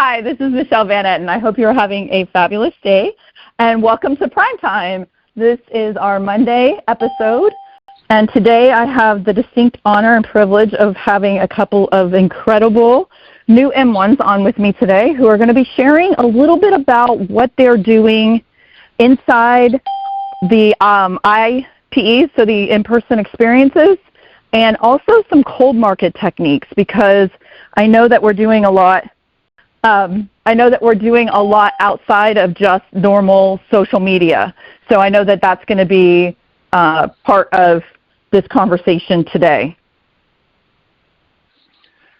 Hi, this is Michelle Van Etten. I hope you're having a fabulous day, and welcome to Primetime. This is our Monday episode, and today I have the distinct honor and privilege of having a couple of incredible new M1s on with me today who are going to be sharing a little bit about what they're doing inside the IPE, so the in-person experiences, and also some cold market techniques, because I know that we're doing a lot outside of just normal social media. So I know that that's going to be part of this conversation today.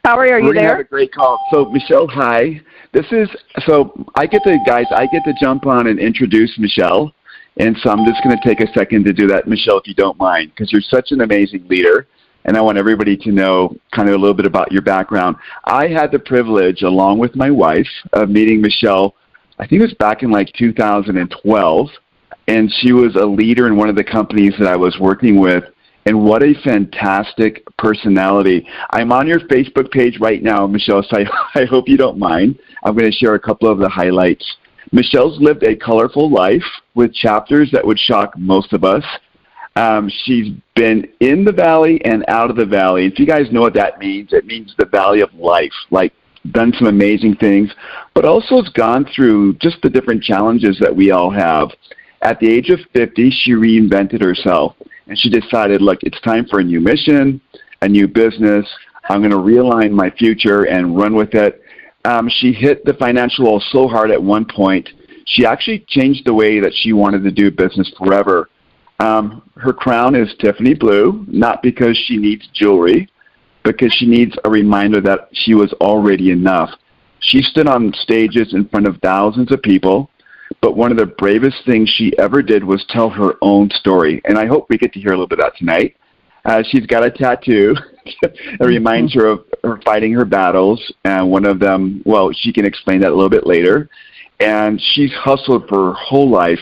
Howie, are you there? We're going to have a great call. So Michelle, hi. I get to jump on and introduce Michelle. And so I'm just going to take a second to do that, Michelle, if you don't mind, because you're such an amazing leader. And I want everybody to know kind of a little bit about your background. I had the privilege, along with my wife, of meeting Michelle, I think it was back in like 2012, and she was a leader in one of the companies that I was working with, and what a fantastic personality. I'm on your Facebook page right now, Michelle, so I hope you don't mind. I'm going to share a couple of the highlights. Michelle's lived a colorful life with chapters that would shock most of us. She's been in the valley and out of the valley. If you guys know what that means, it means the valley of life, like done some amazing things, but also has gone through just the different challenges that we all have. At the age of 50, she reinvented herself, and she decided, look, it's time for a new mission, a new business. I'm going to realign my future and run with it. She hit the financial wall so hard at one point, she actually changed the way that she wanted to do business forever. Her crown is Tiffany blue, not because she needs jewelry, because she needs a reminder that she was already enough. She stood on stages in front of thousands of people, but one of the bravest things she ever did was tell her own story, and I hope we get to hear a little bit of that tonight. She's got a tattoo that reminds her of her fighting her battles, and one of them, well, she can explain that a little bit later, and she's hustled for her whole life.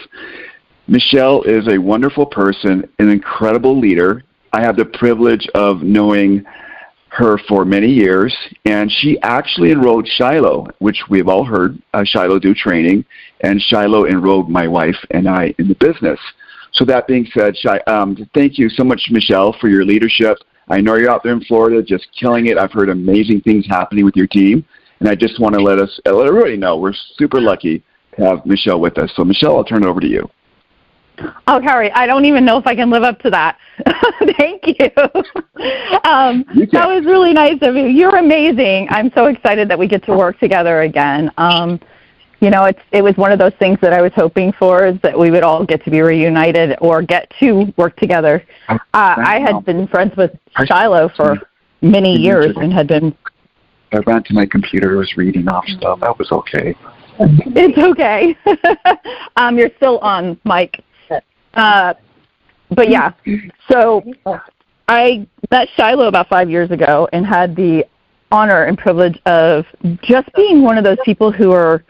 Michelle is a wonderful person, an incredible leader. I have the privilege of knowing her for many years, and she actually enrolled Shiloh, which we've all heard Shiloh do training, and Shiloh enrolled my wife and I in the business. So that being said, thank you so much, Michelle, for your leadership. I know you're out there in Florida just killing it. I've heard amazing things happening with your team, and I just want to let everybody know we're super lucky to have Michelle with us. So Michelle, I'll turn it over to you. Oh, Harry, I don't even know if I can live up to that. Thank you. That was really nice of you. You're amazing. I'm so excited that we get to work together again. You know, it was one of those things that I was hoping for, is that we would all get to be reunited or get to work together. I had been friends with Shiloh for many years and had been... I ran to my computer, was reading off stuff. That was okay. It's okay. You're still on, Mike. But yeah, so I met Shiloh about 5 years ago and had the honor and privilege of just being one of those people who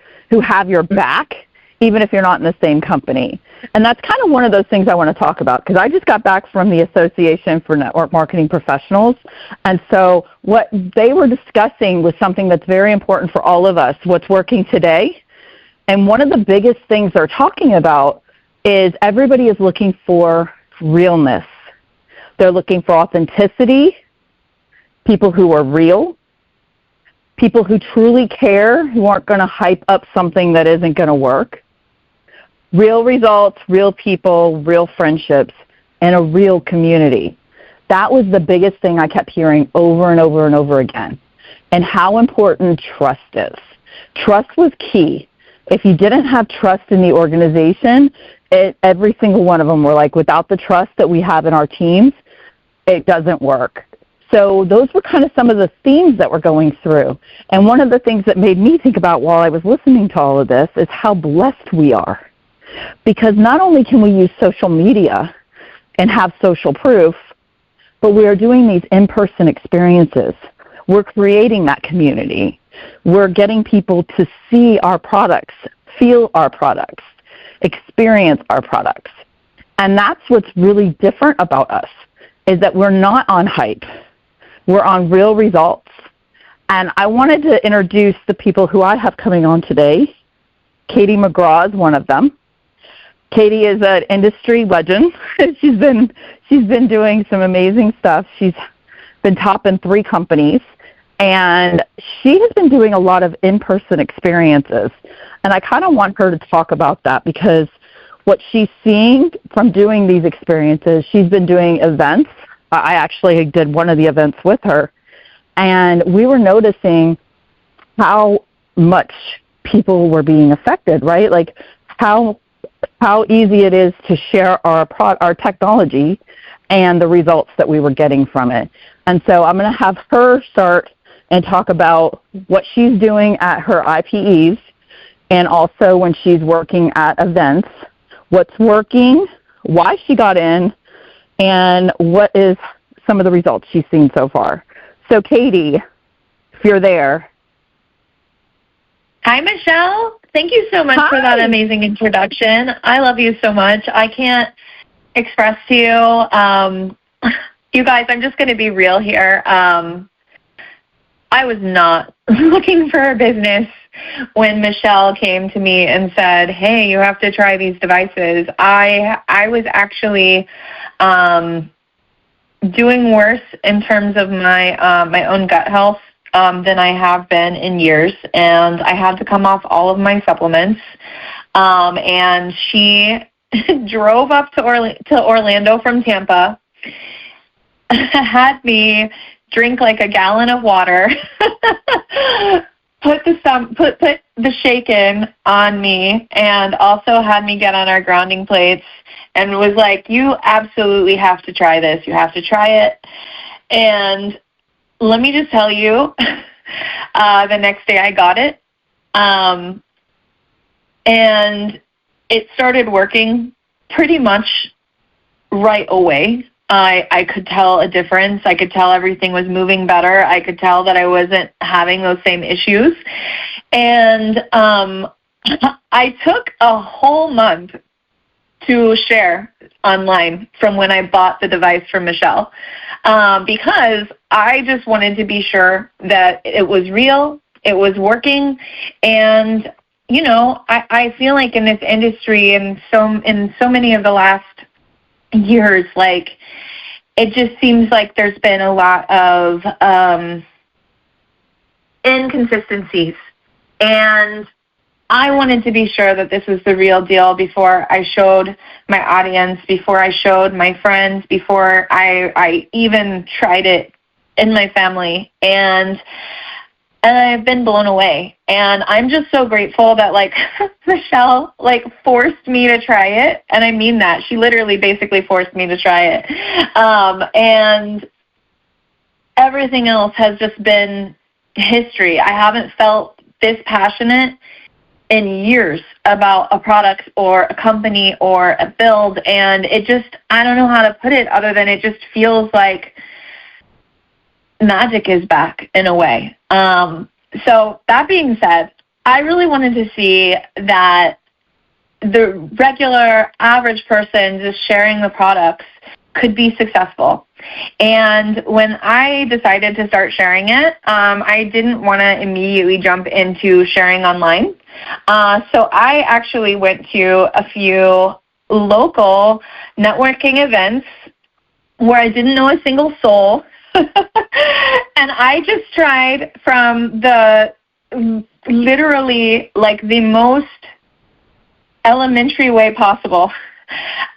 have your back, even if you're not in the same company. And that's kind of one of those things I want to talk about, because I just got back from the Association for Network Marketing Professionals, and so what they were discussing was something that's very important for all of us, what's working today. And one of the biggest things they're talking about is everybody is looking for realness. They're looking for authenticity, people who are real, people who truly care, who aren't going to hype up something that isn't going to work, real results, real people, real friendships, and a real community. That was the biggest thing I kept hearing over and over and over again, and how important trust is. Trust was key. If you didn't have trust in the organization, every single one of them were like, without the trust that we have in our teams, it doesn't work. So those were kind of some of the themes that we're going through. And one of the things that made me think about while I was listening to all of this is how blessed we are. Because not only can we use social media and have social proof, but we are doing these in-person experiences. We're creating that community. We're getting people to see our products, feel our products, experience our products. And that's what's really different about us, is that we're not on hype. We're on real results. And I wanted to introduce the people who I have coming on today. Katie McGraw is one of them. Katie is an industry legend. she's been doing some amazing stuff. She's been top in 3 companies, and she has been doing a lot of in-person experiences. And I kind of want her to talk about that, because what she's seeing from doing these experiences, she's been doing events. I actually did one of the events with her, and we were noticing how much people were being affected, right? Like how easy it is to share our technology and the results that we were getting from it. And so I'm going to have her start and talk about what she's doing at her IPEs, and also when she's working at events, what's working, why she got in, and what is some of the results she's seen so far. So Katie, if you're there. Hi, Michelle. Thank you so much for that amazing introduction. I love you so much. I can't express to you. You guys, I'm just going to be real here. I was not looking for a business when Michelle came to me and said, hey, you have to try these devices. I was actually doing worse in terms of my own gut health than I have been in years, and I had to come off all of my supplements. And she drove up to Orlando from Tampa, had me drink like a gallon of water, put the shaken on me, and also had me get on our grounding plates, and was like, you absolutely have to try this. You have to try it. And let me just tell you, the next day I got it, and it started working pretty much right away. I could tell a difference. I could tell everything was moving better. I could tell that I wasn't having those same issues. And I took a whole month to share online from when I bought the device from Michelle, because I just wanted to be sure that it was real, it was working. And you know, I feel like in this industry and in so many of the last years, like, it just seems like there's been a lot of inconsistencies, and I wanted to be sure that this was the real deal before I showed my audience, before I showed my friends, before I even tried it in my family, and I've been blown away. And I'm just so grateful that, like, Michelle, like, forced me to try it. And I mean that. She literally basically forced me to try it. And everything else has just been history. I haven't felt this passionate in years about a product or a company or a build. And it just, I don't know how to put it other than it just feels like magic is back in a way. So that being said, I really wanted to see that the regular average person just sharing the products could be successful. And when I decided to start sharing it, I didn't want to immediately jump into sharing online. So I actually went to a few local networking events where I didn't know a single soul. And I just tried from the literally like the most elementary way possible.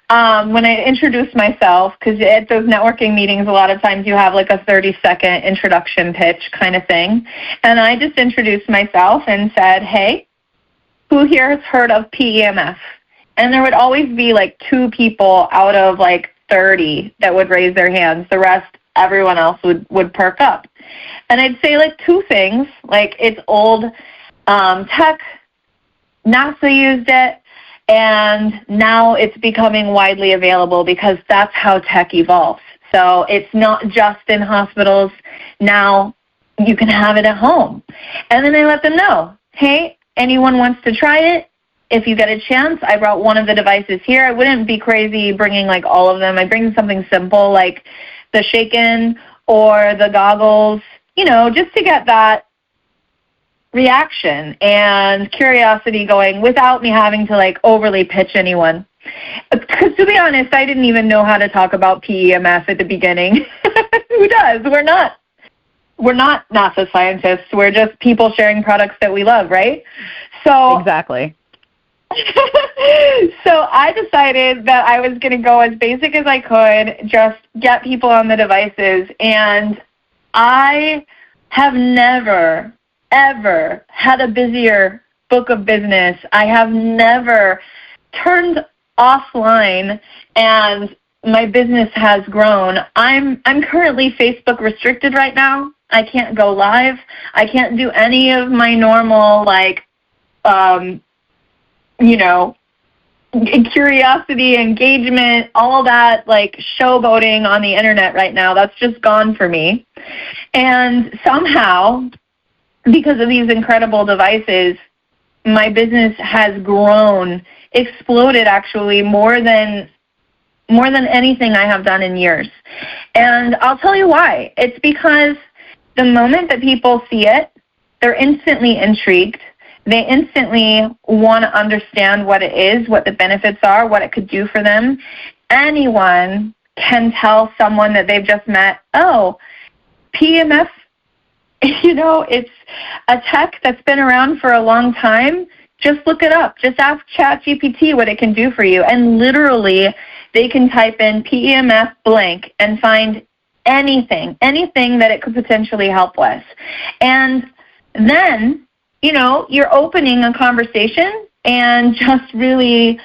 When I introduced myself, because at those networking meetings, a lot of times you have like a 30-second introduction pitch kind of thing. And I just introduced myself and said, hey, who here has heard of PEMF? And there would always be like 2 people out of like 30 that would raise their hands. The rest, everyone else would perk up. And I'd say like 2 things, like it's old tech, NASA used it, and now it's becoming widely available because that's how tech evolves. So it's not just in hospitals. Now you can have it at home. And then I let them know, hey, anyone wants to try it? If you get a chance, I brought one of the devices here. I wouldn't be crazy bringing like all of them. I bring something simple like the Shaken or the goggles, you know, just to get that reaction and curiosity going without me having to like overly pitch anyone. Because to be honest, I didn't even know how to talk about PEMF at the beginning. Who does? We're not NASA scientists. We're just people sharing products that we love, right? So Exactly. So I decided that I was going to go as basic as I could, just get people on the devices, and I have never, ever had a busier book of business. I have never turned offline and my business has grown. I'm currently Facebook restricted right now. I can't go live. I can't do any of my normal, like, curiosity, engagement, all that, like, showboating on the internet right now. That's just gone for me. And somehow, because of these incredible devices, my business has grown, exploded actually, more than anything I have done in years. And I'll tell you why. It's because the moment that people see it, they're instantly intrigued. They instantly want to understand what it is, what the benefits are, what it could do for them. Anyone can tell someone that they've just met, oh, PEMF, it's a tech that's been around for a long time. Just look it up. Just ask ChatGPT what it can do for you. And literally, they can type in PEMF blank and find anything that it could potentially help with. And then, you're opening a conversation and just really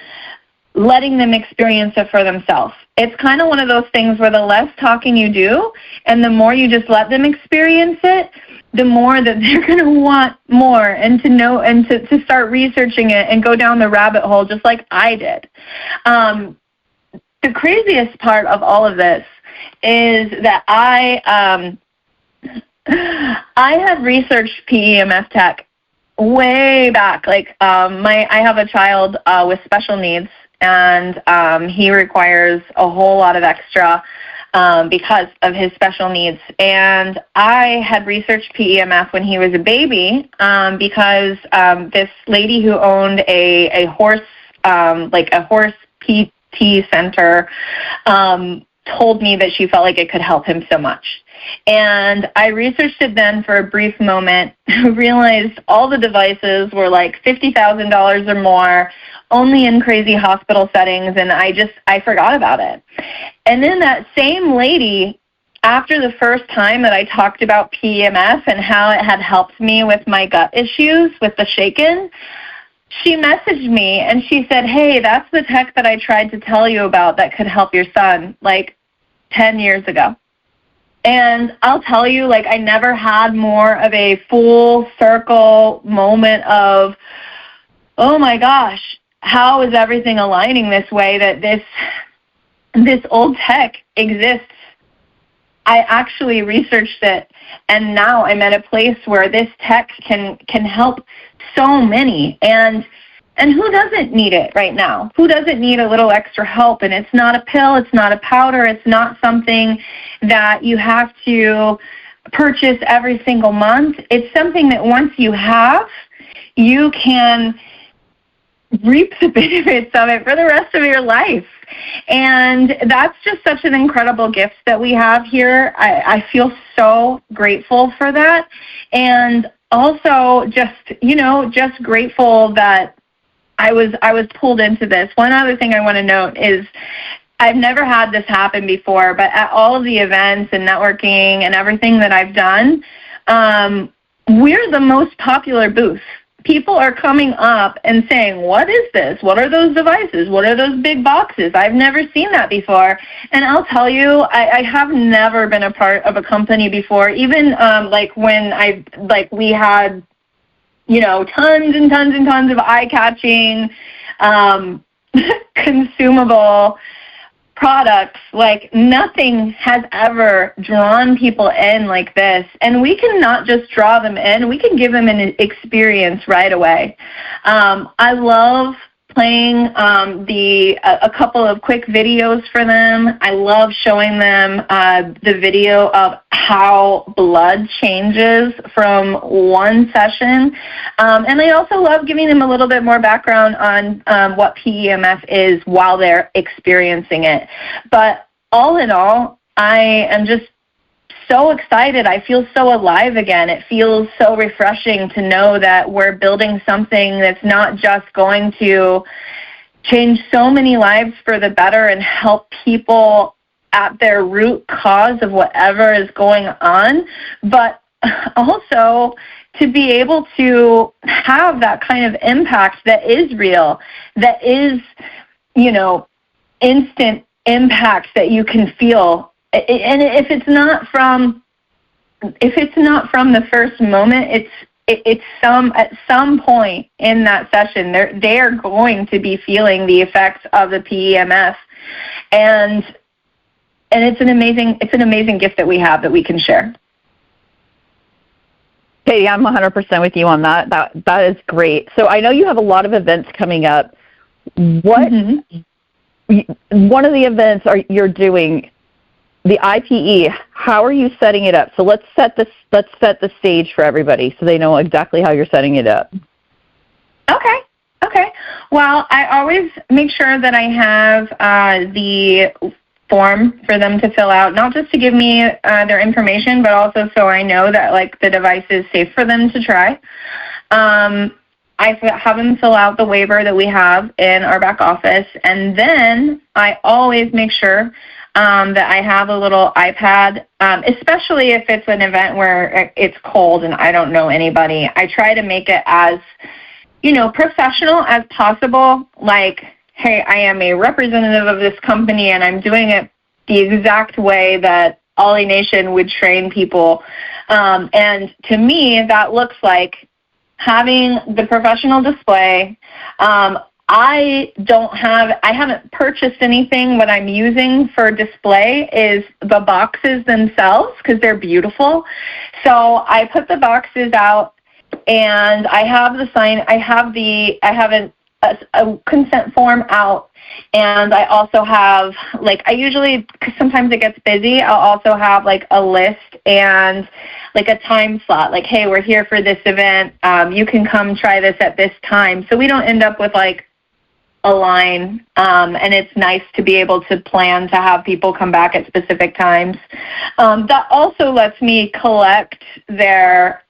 letting them experience it for themselves. It's kind of one of those things where the less talking you do and the more you just let them experience it, the more that they're going to want more and to know and to start researching it and go down the rabbit hole just like I did. The craziest part of all of this is that I had researched PEMF tech way back. Like I have a child with special needs, and he requires a whole lot of extra because of his special needs. And I had researched PEMF when he was a baby because this lady who owned a horse, a horse PT center, told me that she felt like it could help him so much. And I researched it then for a brief moment, realized all the devices were like $50,000 or more, only in crazy hospital settings, and I forgot about it. And then that same lady, after the first time that I talked about PEMF and how it had helped me with my gut issues with the shaken, she messaged me and she said, hey, that's the tech that I tried to tell you about that could help your son like 10 years ago. And I'll tell you, like, I never had more of a full circle moment of, oh my gosh, how is everything aligning this way that this old tech exists? I actually researched it, and now I'm at a place where this tech can help so many. And who doesn't need it right now? Who doesn't need a little extra help? And it's not a pill, it's not a powder, it's not something that you have to purchase every single month. It's something that once you have, you can reap the benefits of it for the rest of your life. And that's just such an incredible gift that we have here. I feel so grateful for that. And also just grateful that I was pulled into this. One other thing I want to note is I've never had this happen before, but at all of the events and networking and everything that I've done, we're the most popular booth. People are coming up and saying, what is this? What are those devices? What are those big boxes? I've never seen that before. And I'll tell you, I have never been a part of a company before, even when we had, tons and tons and tons of eye-catching, consumable products. Like, nothing has ever drawn people in like this. And we can not just draw them in, we can give them an experience right away. I love playing a couple of quick videos for them. I love showing them the video of how blood changes from one session. And I also love giving them a little bit more background on what PEMF is while they're experiencing it. But all in all, I am just so excited. I feel so alive again. It feels so refreshing to know that we're building something that's not just going to change so many lives for the better and help people at their root cause of whatever is going on, but also to be able to have that kind of impact that is real, that is, instant impact that you can feel. And if it's not from the first moment, it's at some point in that session they are going to be feeling the effects of the PEMF, and it's an amazing gift that we have that we can share. Katie, I'm 100% with you on that. That is great. So I know you have a lot of events coming up. What one of the events you're doing? The IPE, how are you setting it up? So let's set the stage for everybody so they know exactly how you're setting it up. Okay. Well, I always make sure that I have the form for them to fill out, not just to give me their information, but also so I know that the device is safe for them to try. I have them fill out the waiver that we have in our back office, and then I always make sure that I have a little iPad, especially if it's an event where it's cold and I don't know anybody. I try to make it as, professional as possible. Like, hey, I am a representative of this company and I'm doing it the exact way that Ollie Nation would train people. And to me, that looks like having the professional display. I haven't purchased anything. What I'm using for display is the boxes themselves because they're beautiful. So I put the boxes out, and I have the sign. I have a consent form out, and I also have because sometimes it gets busy, I'll also have a list and a time slot. Hey, we're here for this event. You can come try this at this time. So we don't end up with a line, and it's nice to be able to plan to have people come back at specific times. That also lets me collect their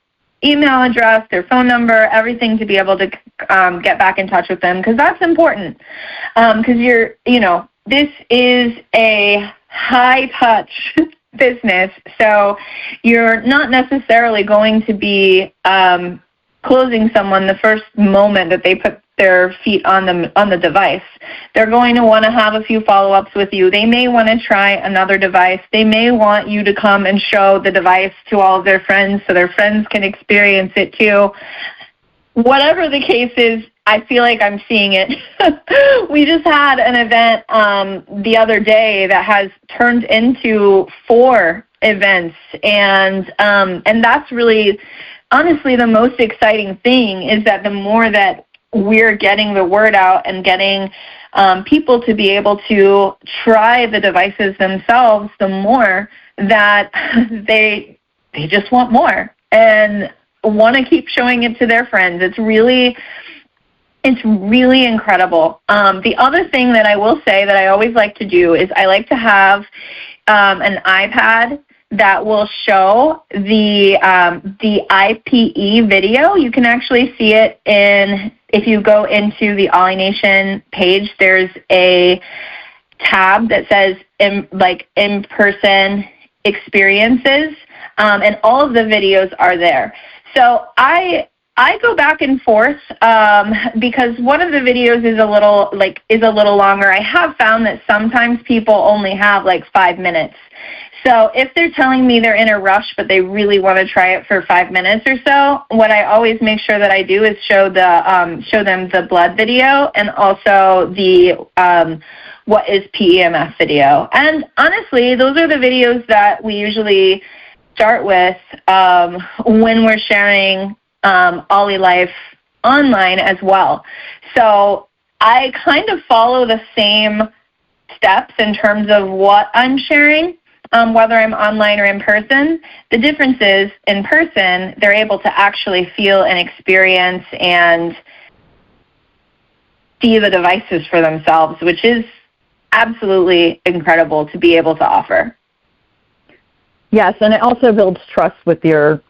email address, their phone number, everything to be able to get back in touch with them, because that's important. Because this is a high-touch business, so you're not necessarily going to be closing someone the first moment that they put their feet on the device. They're going to want to have a few follow-ups with you. They may want to try another device. They may want you to come and show the device to all of their friends so their friends can experience it too. Whatever the case is, I feel like I'm seeing it. We just had an event the other day that has turned into 4 events, and that's really, honestly, the most exciting thing is that the more that we're getting the word out and getting people to be able to try the devices themselves, the more that they just want more and want to keep showing it to their friends. It's really incredible. The other thing that I will say that I always like to do is I like to have an iPad that will show the IPE video. You can actually see it if you go into the Ollie Nation page, there's a tab that says in-person experiences, and all of the videos are there. So I go back and forth because one of the videos is a little longer. I have found that sometimes people only have 5 minutes. So if they're telling me they're in a rush but they really want to try it for 5 minutes or so, what I always make sure that I do is show them the blood video and also the what is PEMF video. And honestly, those are the videos that we usually start with when we're sharing OlyLife online as well. So I kind of follow the same steps in terms of what I'm sharing, whether I'm online or in person. The difference is, in person, they're able to actually feel and experience and see the devices for themselves, which is absolutely incredible to be able to offer. Yes, and it also builds trust with your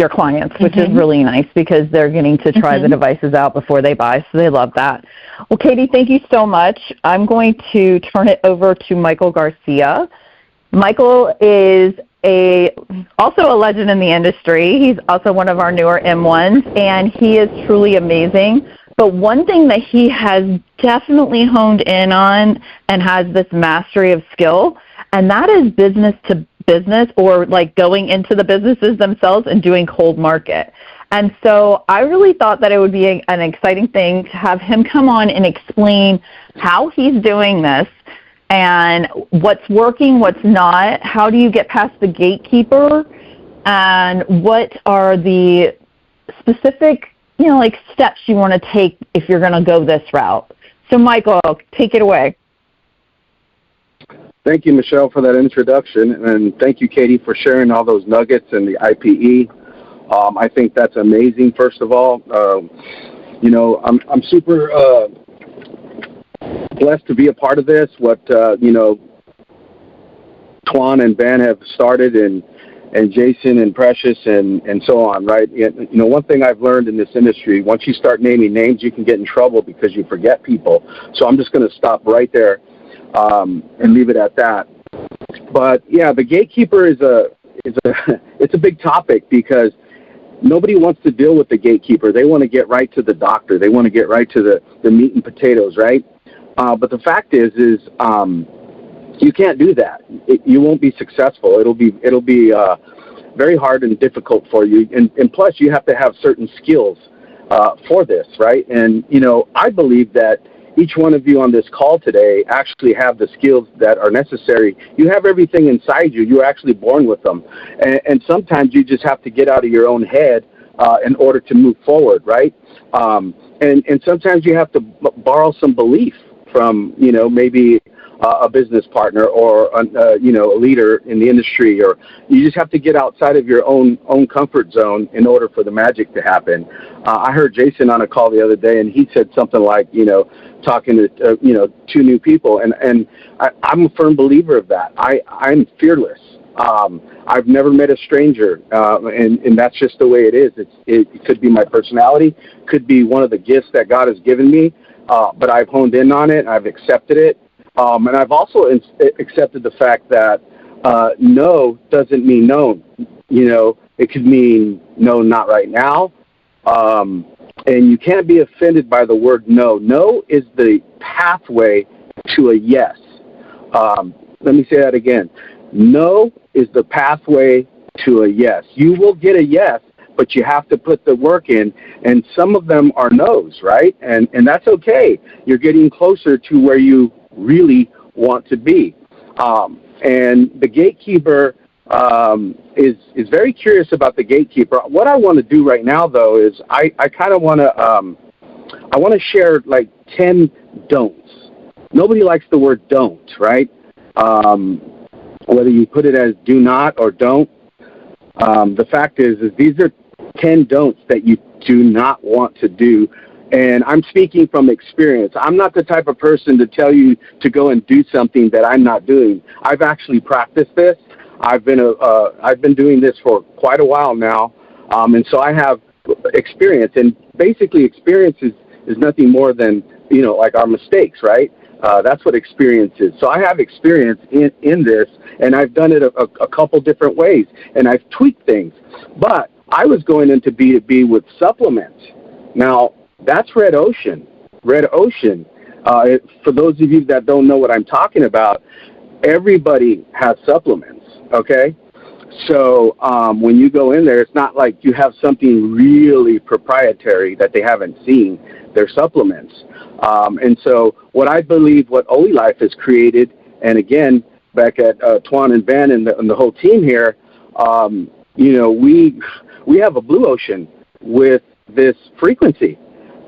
clients, which is really nice because they're getting to try the devices out before they buy, so they love that. Well, Katie, thank you so much. I'm going to turn it over to Michael Garcia. Michael is also a legend in the industry. He's also one of our newer M1s, and he is truly amazing. But one thing that he has definitely honed in on and has this mastery of skill, and that is business to business, or like going into the businesses themselves and doing cold market. And so I really thought that it would be an exciting thing to have him come on and explain how he's doing this and what's working, what's not, how do you get past the gatekeeper, and what are the specific, like steps you want to take if you're going to go this route. So Michael, take it away. Thank you, Michelle, for that introduction, and thank you, Katie, for sharing all those nuggets and the IPE. I think that's amazing, first of all. I'm super blessed to be a part of this, what, Twan and Ben have started, and Jason and Precious and so on, right? One thing I've learned in this industry, once you start naming names, you can get in trouble because you forget people. So I'm just going to stop right there and leave it at that. But yeah, the gatekeeper is it's a big topic because nobody wants to deal with the gatekeeper. They want to get right to the doctor. They want to get right to the meat and potatoes, right? But the fact is you can't do that. You won't be successful. It'll be very hard and difficult for you. And plus, you have to have certain skills for this, right? And I believe that each one of you on this call today actually have the skills that are necessary. You have everything inside you. You're actually born with them. And sometimes you just have to get out of your own head in order to move forward, right? And sometimes you have to borrow some belief from, maybe a business partner or, a leader in the industry, or you just have to get outside of your own comfort zone in order for the magic to happen. I heard Jason on a call the other day, and he said something like, talking to, two new people, and I'm a firm believer of that. I'm fearless. I've never met a stranger, and that's just the way it is. It could be my personality, could be one of the gifts that God has given me, but I've honed in on it, I've accepted it, and I've also accepted the fact that no doesn't mean no. It could mean no, not right now, and you can't be offended by the word no. No is the pathway to a yes. Let me say that again. No is the pathway to a yes. You will get a yes, but you have to put the work in, and some of them are no's, right? And that's okay. You're getting closer to where you really want to be. And the gatekeeper is very curious about the gatekeeper. What I want to do right now, though, is I kind of want to share like 10 don'ts. Nobody likes the word don't, right? Whether you put it as do not or don't, the fact is these are 10 don'ts that you do not want to do. And I'm speaking from experience. I'm not the type of person to tell you to go and do something that I'm not doing. I've actually practiced this. I've been doing this for quite a while now, and so I have experience. And basically, experience is nothing more than like our mistakes, right? That's what experience is. So I have experience in this, and I've done it a couple different ways, and I've tweaked things. But I was going into B2B with supplements. Now, that's red ocean. Red ocean. For those of you that don't know what I'm talking about, everybody has supplements, okay? So when you go in there, it's not like you have something really proprietary that they haven't seen. They're supplements. And so what I believe what OlyLife has created, and again, back at Twan and Ben and the whole team here, we have a blue ocean with this frequency.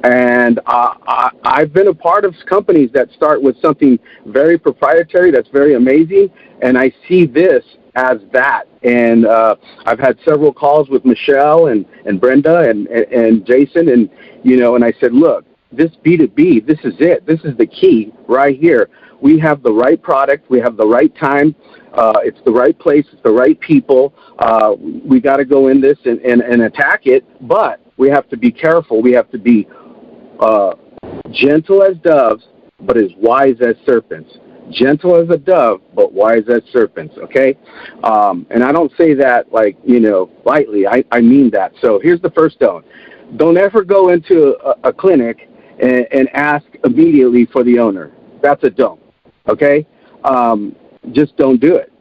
And I've been a part of companies that start with something very proprietary that's very amazing, and I see this as that. And I've had several calls with Michelle and Brenda and Jason, and and I said, look, this B2B, this is it. This is the key right here. We have the right product. We have the right time. It's the right place. It's the right people. We got to go in this and attack it, but we have to be careful. We have to be gentle as doves, but as wise as serpents. Gentle as a dove, but wise as serpents, okay? And I don't say that lightly. I mean that. So here's the first don't. Don't ever go into a clinic and ask immediately for the owner. That's a don't, okay? Just don't do it.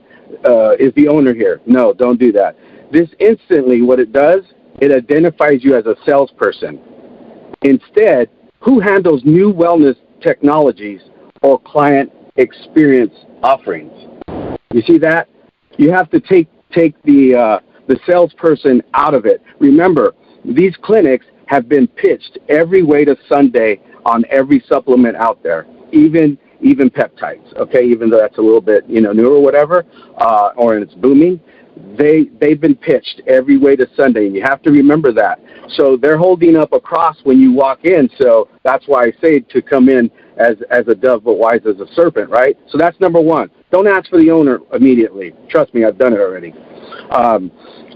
Is the owner here? No, don't do that. This instantly, what it does, it identifies you as a salesperson. Instead, who handles new wellness technologies or client experience offerings? You see that? You have to take the salesperson out of it. Remember, these clinics have been pitched every way to Sunday on every supplement out there, even peptides. Okay, even though that's a little bit new or whatever, or it's booming. They've been pitched every way to Sunday, and you have to remember that. So they're holding up a cross when you walk in, so that's why I say to come in as a dove but wise as a serpent, right? So that's number one. Don't ask for the owner immediately. Trust me, I've done it already.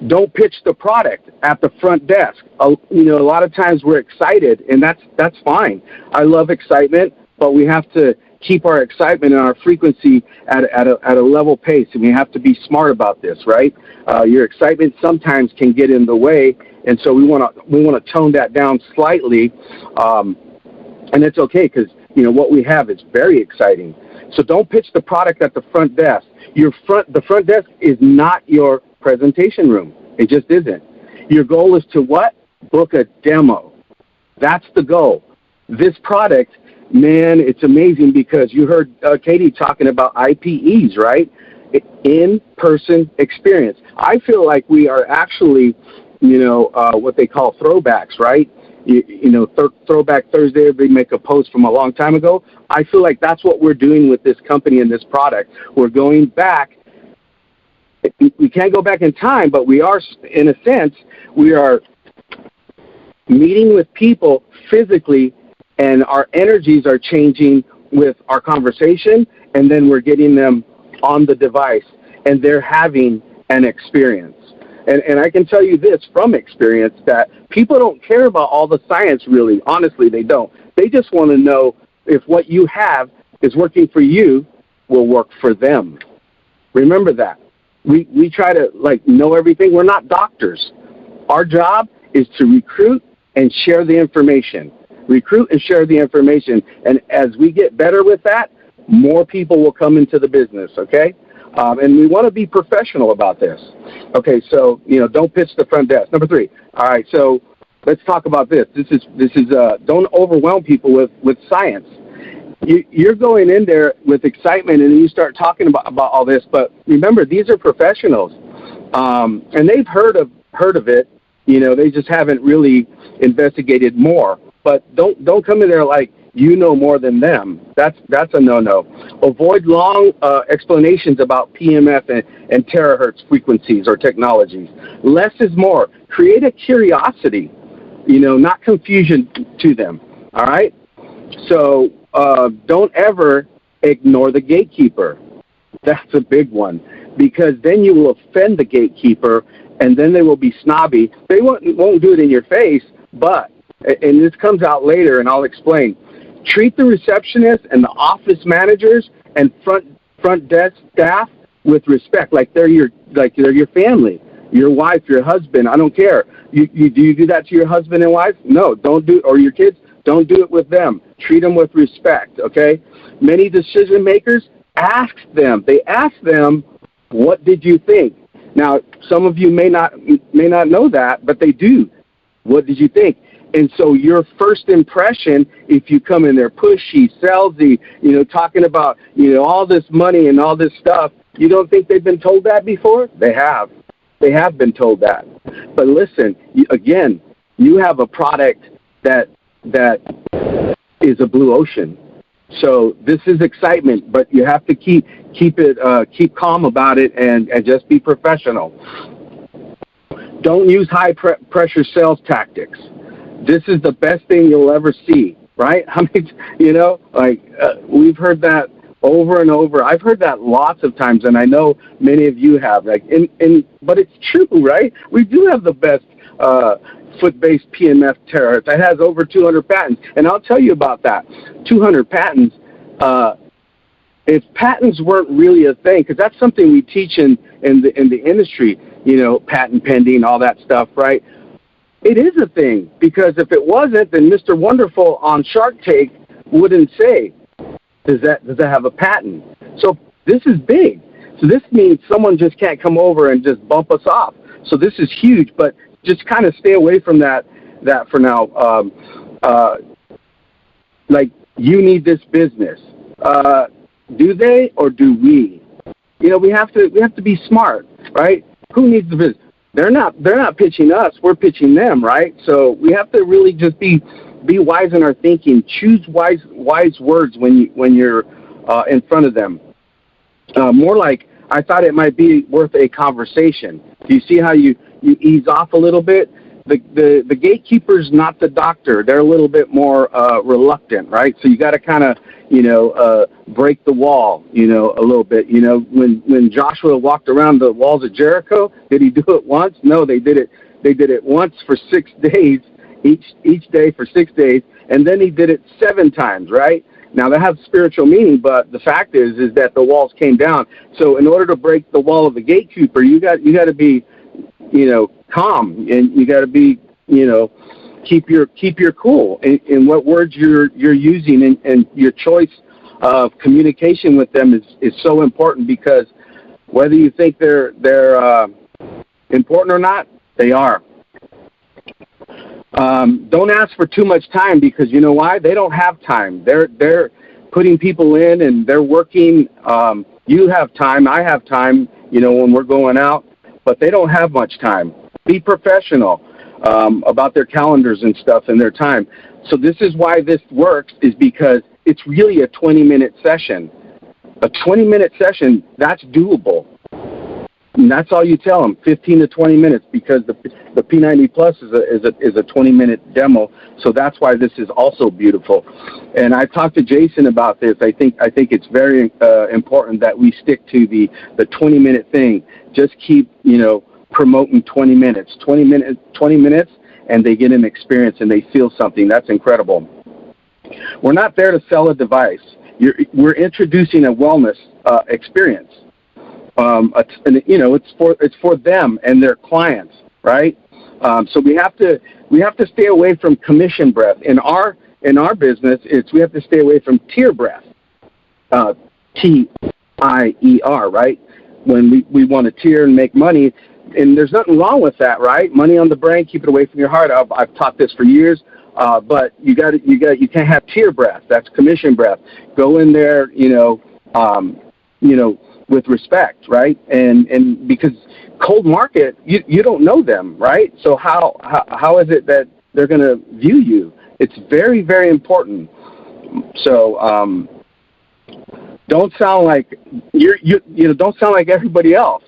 Don't pitch the product at the front desk. A lot of times we're excited, and that's fine. I love excitement, but we have to keep our excitement and our frequency at a level pace, and we have to be smart about this, right? Your excitement sometimes can get in the way, and so we want to tone that down slightly, and it's okay because what we have is very exciting. So don't pitch the product at the front desk. The front desk is not your presentation room. It just isn't. Your goal is to what? Book a demo. That's the goal. This product, man, it's amazing because you heard Katie talking about IPEs, right? In-person experience. I feel like we are actually, what they call throwbacks, right? Throwback Thursday, they make a post from a long time ago. I feel like that's what we're doing with this company and this product. We're going back. We can't go back in time, but we are, in a sense, we are meeting with people physically, and our energies are changing with our conversation, and then we're getting them on the device, and they're having an experience. And I can tell you this from experience, that people don't care about all the science, really. Honestly, they don't. They just want to know if what you have is working for you, will work for them. Remember that. We try to know everything. We're not doctors. Our job is to recruit and share the information. Recruit and share the information. And as we get better with that, more people will come into the business, okay? And we want to be professional about this. Okay, so, don't pitch the front desk. Number 3. All right, so let's talk about this. This is don't overwhelm people with science. You're going in there with excitement, and you start talking about all this. But remember, these are professionals, and they've heard of it. They just haven't really investigated more. But don't come in there like you know more than them. That's a no-no. Avoid long explanations about PEMF and terahertz frequencies or technologies. Less is more. Create a curiosity, not confusion to them. All right. So don't ever ignore the gatekeeper. That's a big one, because then you will offend the gatekeeper, and then they will be snobby. They won't do it in your face, but, and this comes out later, and I'll explain. Treat the receptionists and the office managers and front desk staff with respect, like they're your family, your wife, your husband. I don't care. Do you do that to your husband and wife? No, don't do, or your kids. Don't do it with them. Treat them with respect, okay? Many decision makers ask them. They ask them, what did you think? Now, some of you may not know that, but they do. What did you think? And so your first impression, if you come in there pushy, salesy, talking about, all this money and all this stuff, you don't think they've been told that before? They have. They have been told that. But listen, again, you have a product that that is a blue ocean. So this is excitement, but you have to keep calm about it and just be professional. Don't use high pressure sales tactics. This is the best thing you'll ever see, right? I mean, we've heard that over and over. I've heard that lots of times, and I know many of you have. But it's true, right? We do have the best foot-based PEMF tariff that has over 200 patents, and I'll tell you about that. 200 patents. If patents weren't really a thing, because that's something we teach in the industry, patent pending, all that stuff, right? It is a thing, because if it wasn't, then Mr. Wonderful on Shark Tank wouldn't say, does that have a patent? So this is big. So this means someone just can't come over and just bump us off. So this is huge, but just kind of stay away from that for now. You need this business. Do they or do we? We have to be smart, right? Who needs the business? They're not pitching us. We're pitching them, right? So we have to really just be wise in our thinking. Choose wise words when you're in front of them. More like, I thought it might be worth a conversation. Do you see how you ease off a little bit? The gatekeeper's not the doctor. They're a little bit more reluctant, right? So you got to kind of break the wall, a little bit. When Joshua walked around the walls of Jericho, did he do it once? No, they did it. They did it once for 6 days, each day for 6 days, and then he did it 7 times, right? Now that has spiritual meaning, but the fact is that the walls came down. So in order to break the wall of the gatekeeper, you got to be, calm, and you got to be, keep your cool in what words you're using, and your choice of communication with them is so important, because whether you think they're important or not, they are. Don't ask for too much time, because you know why? They don't have time. They're putting people in, and they're working. You have time. I have time, when we're going out, but they don't have much time. Be professional about their calendars and stuff and their time. So this is why this works, is because it's really a 20-minute session. A 20-minute session, that's doable. And that's all you tell them, 15 to 20 minutes, because the P90 Plus is a 20-minute demo. So that's why this is also beautiful. And I talked to Jason about this. I think it's very important that we stick to the 20-minute thing. Just keep promoting 20 minutes, and they get an experience and they feel something. That's incredible. We're not there to sell a device. We're introducing a wellness experience. It's for them and their clients, right? So we have to stay away from commission breath. In our business, we have to stay away from tier breath. TIER, right? When we want to tier and make money, and there's nothing wrong with that, right? Money on the brain, keep it away from your heart. I've taught this for years, but you can't have tier breath. That's commission breath. Go in there, with respect, right? And because cold market, you don't know them, right? So how is it that they're going to view you? It's very, very important. So don't sound like don't sound like everybody else,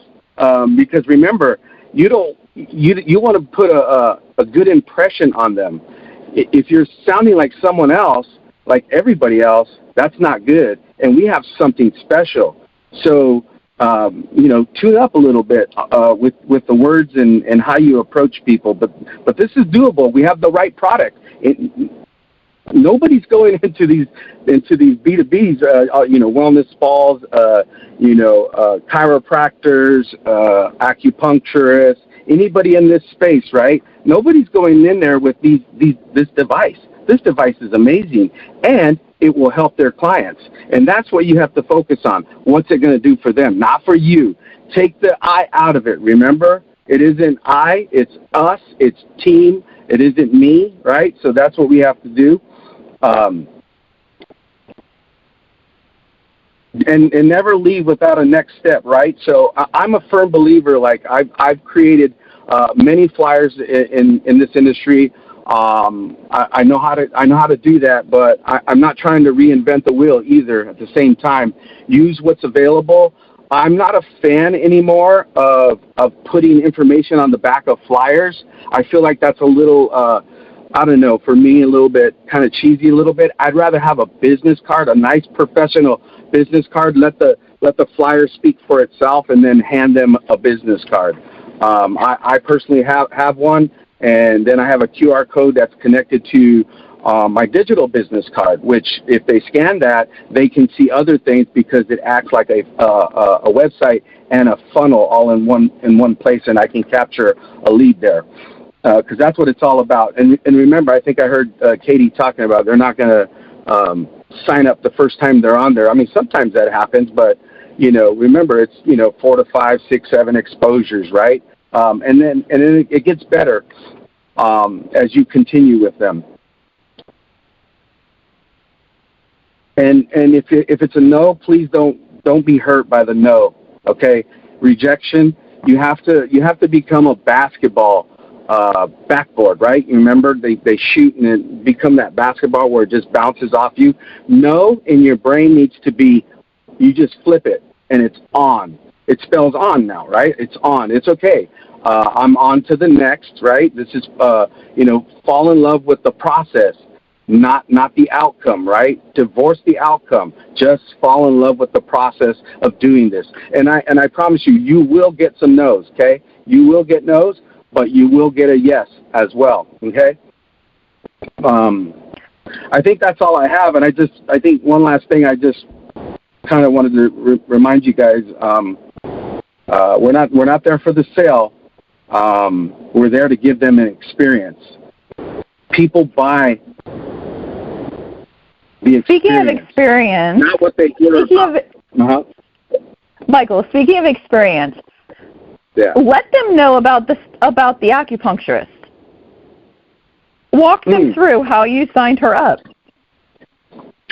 because remember, you want to put a good impression on them. If you're sounding like someone else, like everybody else, that's not good. And we have something special. So, tune up a little bit with the words and how you approach people. But this is doable. We have the right product. Nobody's going into these B2Bs, wellness spas, chiropractors, acupuncturists, anybody in this space, right? Nobody's going in there with this device. This device is amazing, and it will help their clients. And that's what you have to focus on. What's it going to do for them, not for you? Take the I out of it. Remember, it isn't I, it's us, it's team. It isn't me, right? So that's what we have to do. And never leave without a next step, right? So I'm a firm believer. Like I've created many flyers in this industry I know how to do that, but I'm not trying to reinvent the wheel either. At the same time, use what's available. I'm not a fan anymore of putting information on the back of flyers. I feel like that's a little, I don't know, for me, a little bit kind of cheesy a little bit. I'd rather have a business card, a nice professional business card, let the flyer speak for itself, and then hand them a business card. I personally have one, and then I have a QR code that's connected to my digital business card, which if they scan that, they can see other things because it acts like a website and a funnel all in one place, and I can capture a lead there. Because that's what it's all about. And remember, I think I heard Katie talking about they're not going to sign up the first time they're on there. I mean, sometimes that happens, but, remember, it's, 4 to 5, 6, 7 exposures, right? And then it gets better as you continue with them. And if it's a no, please don't be hurt by the no. Okay, rejection. You have to become a basketball backboard, right? You remember they shoot and then become that basketball where it just bounces off you. No, in your brain needs to be. You just flip it and it's on. It spells on now, right? It's on. It's okay. I'm on to the next, right? This is fall in love with the process. Not the outcome, right? Divorce the outcome. Just fall in love with the process of doing this. And I promise you will get some no's, okay? You will get no's, but you will get a yes as well, okay? I think that's all I have, and I think one last thing I just kind of wanted to remind you guys, we're not there for the sale. We're there to give them an experience. People buy the experience. Speaking of experience, not what they hear about. Michael, speaking of experience, let them know about the acupuncturist. Walk them through how you signed her up.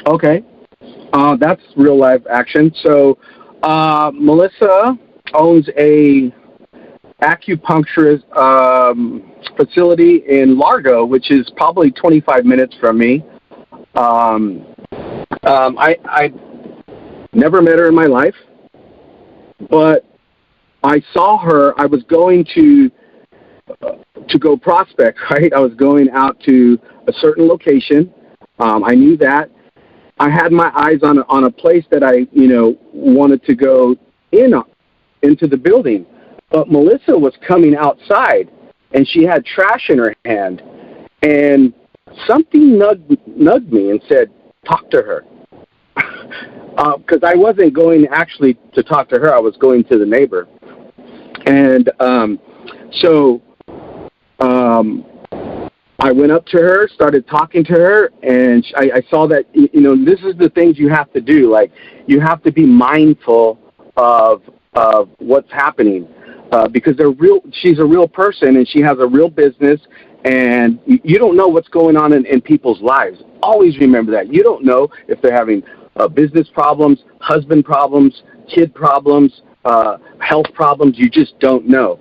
Okay. That's real live action. So Melissa owns a acupuncturist facility in Largo, which is probably 25 minutes from me. I never met her in my life, but I saw her. I was going to go prospect, right? I was going out to a certain location. I knew that. I had my eyes on a place that I, wanted to go into the building. But Melissa was coming outside, and she had trash in her hand, and something nugged me and said, talk to her. Because I wasn't going actually to talk to her. I was going to the neighbor. And so I went up to her, started talking to her, and I saw that, this is the things you have to do. Like, you have to be mindful of what's happening. Because she's a real person, and she has a real business, and you don't know what's going on in people's lives. Always remember that. You don't know if they're having business problems, husband problems, kid problems, health problems. You just don't know.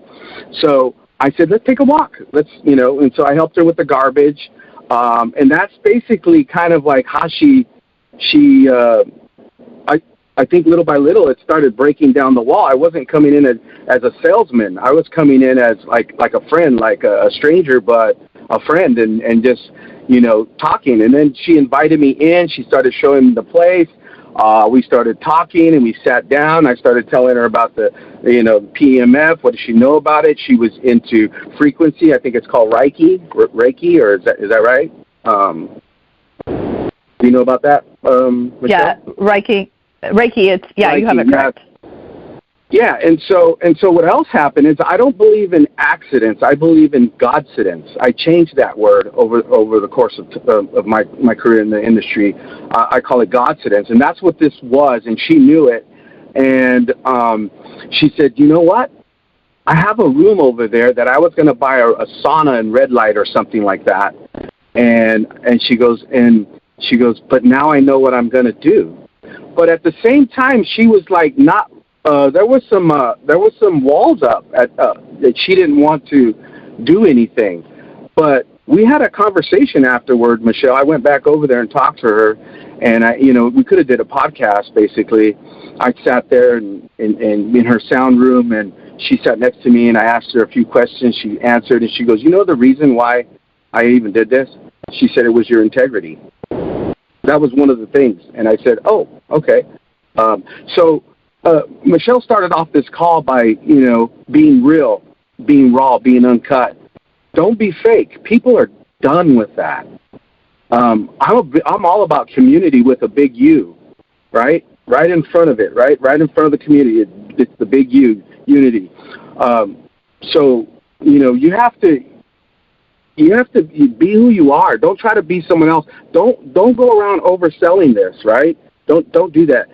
So I said, let's take a walk. And so I helped her with the garbage. And that's basically kind of like how I think little by little it started breaking down the wall. I wasn't coming in as a salesman. I was coming in as like a friend, like a stranger, but a friend, and just, talking. And then she invited me in. She started showing me the place. We started talking, and we sat down. I started telling her about the PEMF. What does she know about it? She was into frequency. I think it's called Reiki, or is that right? Do you know about that, Michelle? Yeah, Reiki. It's Reiki, you have it correct. Yeah, and so what else happened is I don't believe in accidents. I believe in Godcidents. I changed that word over the course of my career in the industry. I call it Godcidents, and that's what this was. And she knew it, and she said, "You know what? I have a room over there that I was going to buy a sauna and red light or something like that." And she goes, "But now I know what I'm going to do." But at the same time, she was like not. There was some walls up that she didn't want to do anything. But we had a conversation afterward, Michelle. I went back over there and talked to her, and we could have did a podcast, basically. I sat there and in her sound room, and she sat next to me, and I asked her a few questions. She answered, and she goes, "You know the reason why I even did this?" She said, "It was your integrity." That was one of the things. And I said, "Oh, okay." Michelle started off this call by, being real, being raw, being uncut. Don't be fake. People are done with that. I'm all about community with a big U, right? Right in front of it, right? Right in front of the community. It's the big U, unity. You have to be who you are. Don't try to be someone else. Don't go around overselling this, right? Don't do that.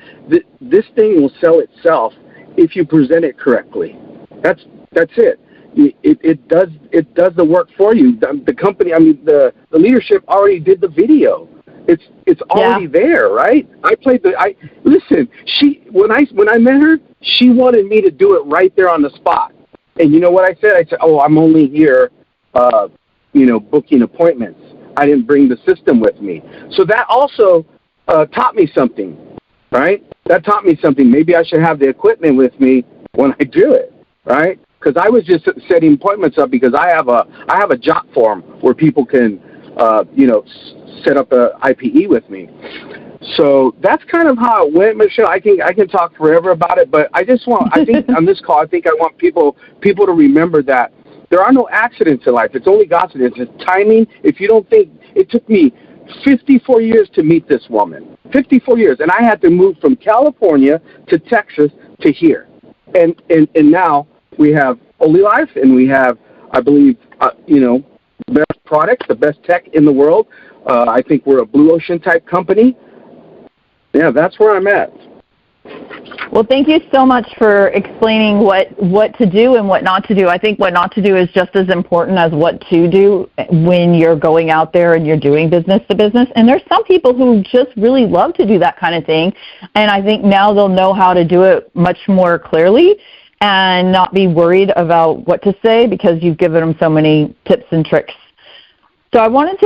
This thing will sell itself if you present it correctly. That's it. It does the work for you. The company, the leadership already did the video. It's already there, right? Listen. When I met her, she wanted me to do it right there on the spot. And you know what I said? I said, "Oh, I'm only here, booking appointments. I didn't bring the system with me." So that also taught me something, right? That taught me something. Maybe I should have the equipment with me when I do it, right? Because I was just setting appointments up because I have a jot form where people can, set up a IPE with me. So that's kind of how it went, Michelle. I can talk forever about it, but I think on this call, I want people to remember that there are no accidents in life. It's only God's accidents. It's timing. If you don't think, it took me 54 years to meet this woman. 54 years. And I had to move from California to Texas to here. And now we have OlyLife, and we have, I believe, the best products, the best tech in the world. I think we're a blue ocean type company. Yeah, that's where I'm at. Well, thank you so much for explaining what to do and what not to do. I think what not to do is just as important as what to do when you're going out there and you're doing business to business. And there's some people who just really love to do that kind of thing. And I think now they'll know how to do it much more clearly and not be worried about what to say because you've given them so many tips and tricks. So I wanted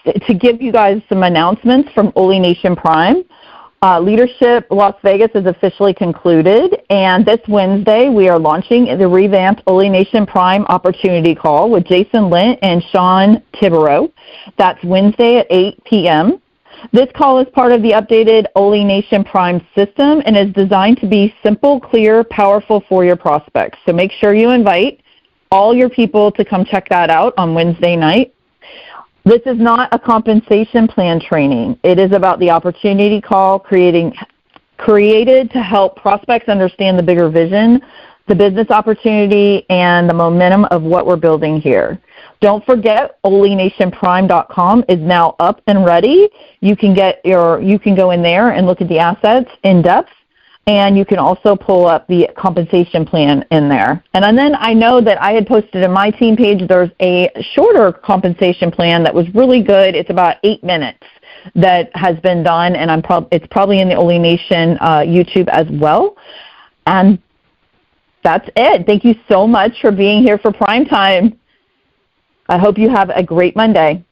to give you guys some announcements from Oly Nation Prime. Leadership Las Vegas is officially concluded, and this Wednesday we are launching the revamped Oly Nation Prime Opportunity Call with Jason Lint and Sean Tibereau. That's Wednesday at 8 p.m. This call is part of the updated Oly Nation Prime system and is designed to be simple, clear, powerful for your prospects. So make sure you invite all your people to come check that out on Wednesday night. This is not a compensation plan training. It is about the opportunity call created to help prospects understand the bigger vision, the business opportunity, and the momentum of what we're building here. Don't forget, OlyNationPrime.com is now up and ready. You can go in there and look at the assets in depth. And you can also pull up the compensation plan in there. And then I know that I had posted in my team page, there's a shorter compensation plan that was really good. It's about 8 minutes that has been done, and it's probably in the Oly Nation YouTube as well. And that's it. Thank you so much for being here for Prime Time. I hope you have a great Monday.